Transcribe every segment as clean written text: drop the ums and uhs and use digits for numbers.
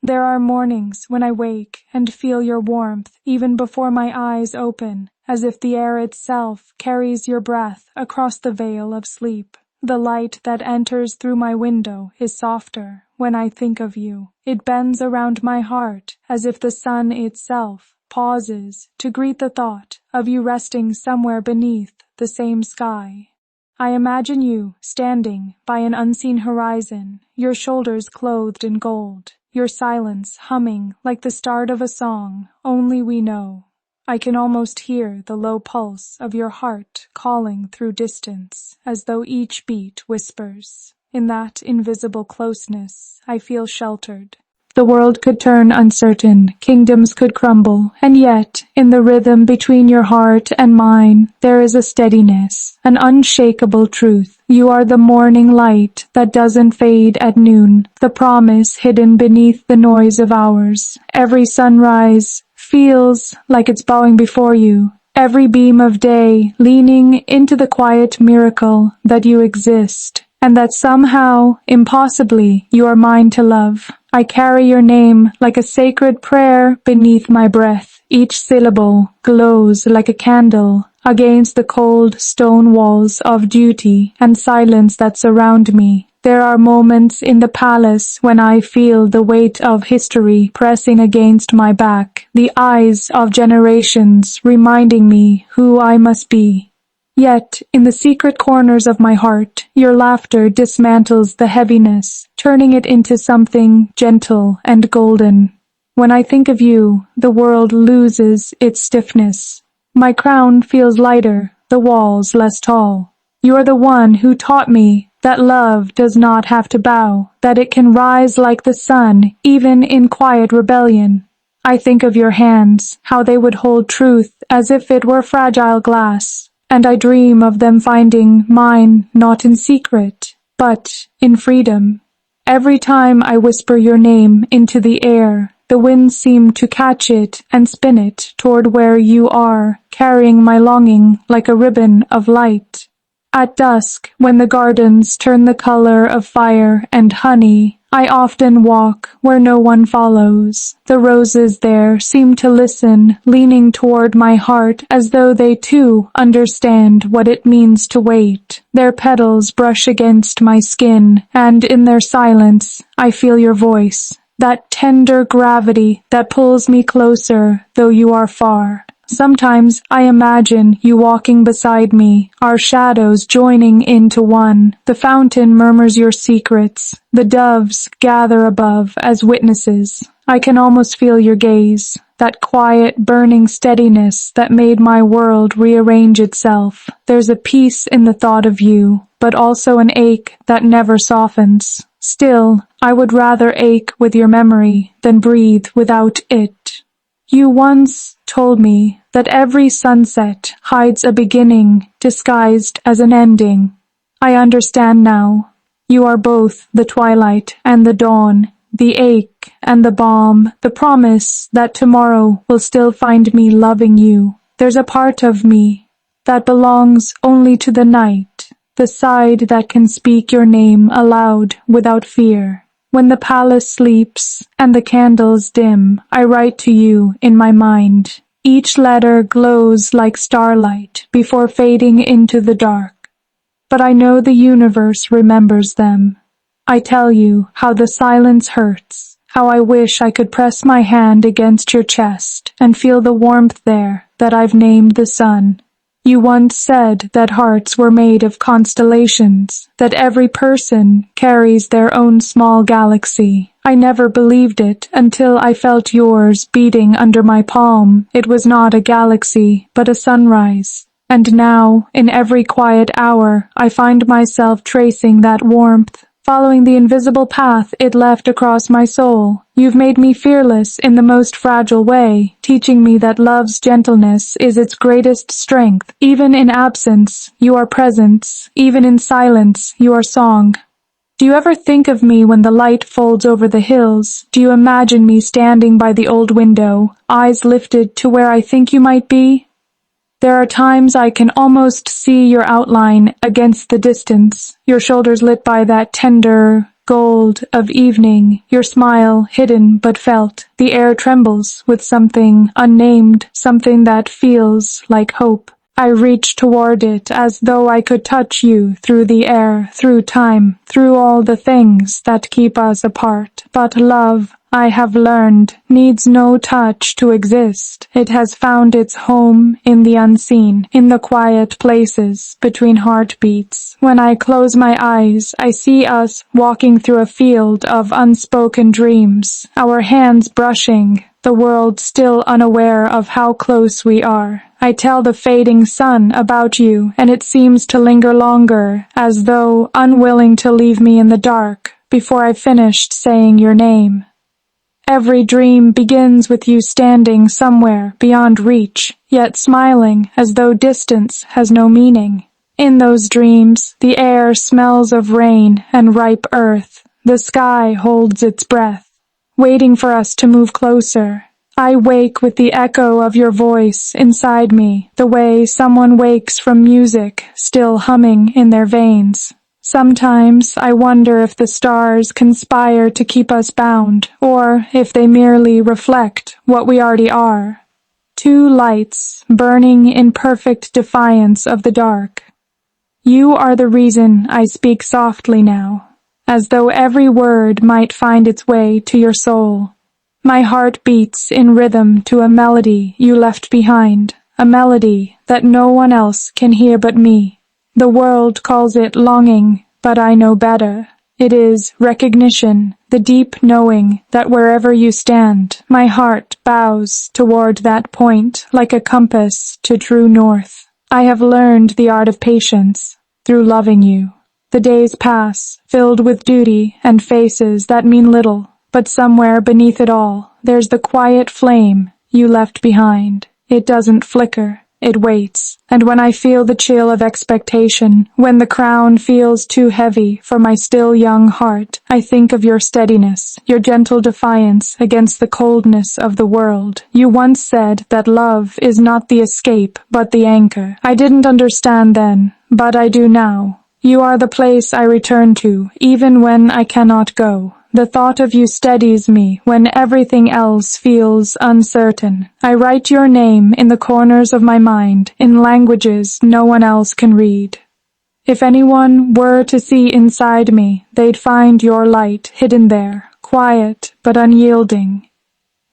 There are mornings when I wake and feel your warmth even before my eyes open, as if the air itself carries your breath across the veil of sleep. The light that enters through my window is softer when I think of you. It bends around my heart as if the sun itself pauses to greet the thought of you resting somewhere beneath the same sky. I imagine you standing by an unseen horizon, your shoulders clothed in gold, your silence humming like the start of a song only we know. I can almost hear the low pulse of your heart calling through distance, as though each beat whispers. In that invisible closeness, I feel sheltered. The world could turn uncertain, kingdoms could crumble, and yet, in the rhythm between your heart and mine, there is a steadiness, an unshakable truth. You are the morning light that doesn't fade at noon, the promise hidden beneath the noise of hours. Every sunrise feels like it's bowing before you, every beam of day leaning into the quiet miracle that you exist, and that somehow, impossibly, you are mine to love. I carry your name like a sacred prayer beneath my breath. Each syllable glows like a candle against the cold stone walls of duty and silence that surround me. There are moments in the palace when I feel the weight of history pressing against my back, the eyes of generations reminding me who I must be. Yet, in the secret corners of my heart, your laughter dismantles the heaviness, turning it into something gentle and golden. When I think of you, the world loses its stiffness. My crown feels lighter, the walls less tall. You are the one who taught me that love does not have to bow, that it can rise like the sun, even in quiet rebellion. I think of your hands, how they would hold truth as if it were fragile glass. And I dream of them finding mine not in secret, but in freedom. Every time I whisper your name into the air, the winds seem to catch it and spin it toward where you are, carrying my longing like a ribbon of light. At dusk, when the gardens turn the color of fire and honey, I often walk where no one follows. The roses there seem to listen, leaning toward my heart as though they too understand what it means to wait. Their petals brush against my skin, and in their silence I feel your voice, that tender gravity that pulls me closer though you are far. Sometimes I imagine you walking beside me, our shadows joining into one. The fountain murmurs your secrets. The doves gather above as witnesses. I can almost feel your gaze, that quiet, burning steadiness that made my world rearrange itself. There's a peace in the thought of you, but also an ache that never softens. Still, I would rather ache with your memory than breathe without it. You once told me that every sunset hides a beginning disguised as an ending. I understand now. You are both the twilight and the dawn, the ache and the balm, the promise that tomorrow will still find me loving you. There's a part of me that belongs only to the night, the side that can speak your name aloud without fear. When the palace sleeps and the candles dim, I write to you in my mind. Each letter glows like starlight before fading into the dark. But I know the universe remembers them. I tell you how the silence hurts, how I wish I could press my hand against your chest and feel the warmth there that I've named the sun. You once said that hearts were made of constellations, that every person carries their own small galaxy. I never believed it until I felt yours beating under my palm. It was not a galaxy, but a sunrise. And now, in every quiet hour, I find myself tracing that warmth, following the invisible path it left across my soul. You've made me fearless in the most fragile way, teaching me that love's gentleness is its greatest strength. Even in absence, you are presence. Even in silence, you are song. Do you ever think of me when the light folds over the hills? Do you imagine me standing by the old window, eyes lifted to where I think you might be? There are times I can almost see your outline against the distance, your shoulders lit by that tender, gold of evening, your smile hidden but felt. The air trembles with something unnamed, something that feels like hope. I reach toward it as though I could touch you through the air, through time, through all the things that keep us apart. But love, I have learned, needs no touch to exist. It has found its home in the unseen, in the quiet places between heartbeats. When I close my eyes, I see us walking through a field of unspoken dreams, our hands brushing, the world still unaware of how close we are. I tell the fading sun about you, and it seems to linger longer, as though unwilling to leave me in the dark before I finished saying your name. Every dream begins with you standing somewhere beyond reach, yet smiling as though distance has no meaning. In those dreams, the air smells of rain and ripe earth. The sky holds its breath, waiting for us to move closer. I wake with the echo of your voice inside me, the way someone wakes from music still humming in their veins. Sometimes I wonder if the stars conspire to keep us bound, or if they merely reflect what we already are. Two lights burning in perfect defiance of the dark. You are the reason I speak softly now, as though every word might find its way to your soul. My heart beats in rhythm to a melody you left behind, a melody that no one else can hear but me. The world calls it longing, but I know better. It is recognition, the deep knowing that wherever you stand, my heart bows toward that point like a compass to true north. I have learned the art of patience through loving you. The days pass, filled with duty and faces that mean little. But somewhere beneath it all, there's the quiet flame you left behind. It doesn't flicker, it waits. And when I feel the chill of expectation, when the crown feels too heavy for my still young heart, I think of your steadiness, your gentle defiance against the coldness of the world. You once said that love is not the escape, but the anchor. I didn't understand then, but I do now. You are the place I return to, even when I cannot go. The thought of you steadies me when everything else feels uncertain. I write your name in the corners of my mind, in languages no one else can read. If anyone were to see inside me, they'd find your light hidden there, quiet but unyielding.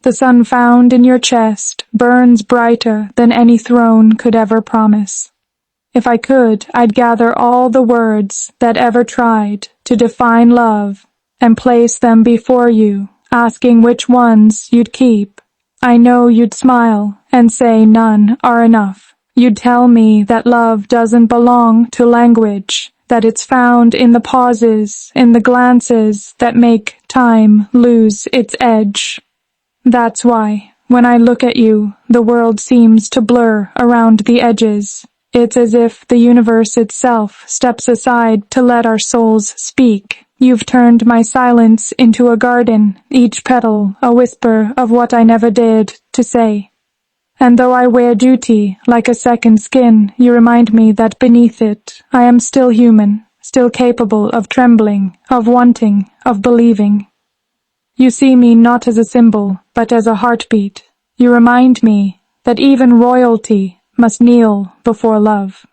The sun found in your chest burns brighter than any throne could ever promise. If I could, I'd gather all the words that ever tried to define love and place them before you, asking which ones you'd keep. I know you'd smile and say none are enough. You'd tell me that love doesn't belong to language, that it's found in the pauses, in the glances that make time lose its edge. That's why, when I look at you, the world seems to blur around the edges. It's as if the universe itself steps aside to let our souls speak. You've turned my silence into a garden, each petal a whisper of what I never dared to say. And though I wear duty like a second skin, you remind me that beneath it, I am still human, still capable of trembling, of wanting, of believing. You see me not as a symbol, but as a heartbeat. You remind me that even royalty must kneel before love.